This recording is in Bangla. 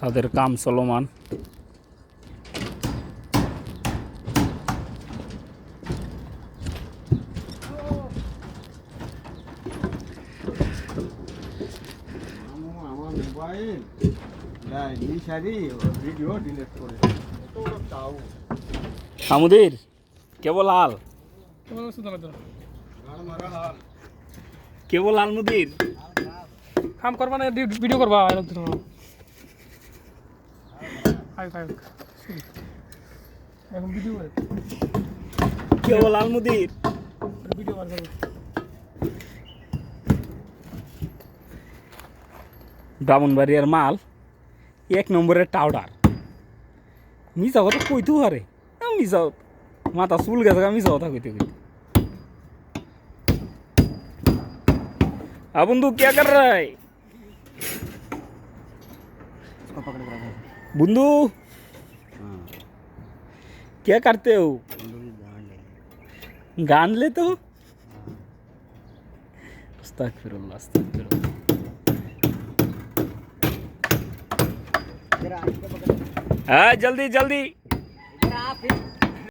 তাদের কাম চলমান। আমার মোবাইল ভিডিও ডিলিট করে আমুদির কেবল হাল কেবল হাল মুদির কাম করবা না ভিডিও করবা এখন ভিডিও করে কেবল হাল মুদির ভিডিও বার করবো। ব্রাহ্মণবাড়িয়ার মাল 1 নম্বরের টাউডার। মিশা কথা কইতেও হারে মিশা মাথা চুল গেছে মিশা কথা কইতে কইতে। বন্ধু क्या कर रहा है बंधु? क्या करते हो? गान लेते हो? अस्तगफिरुल्लाह अस्तगफिरुल्लाह। हाँ जल्दी जल्दी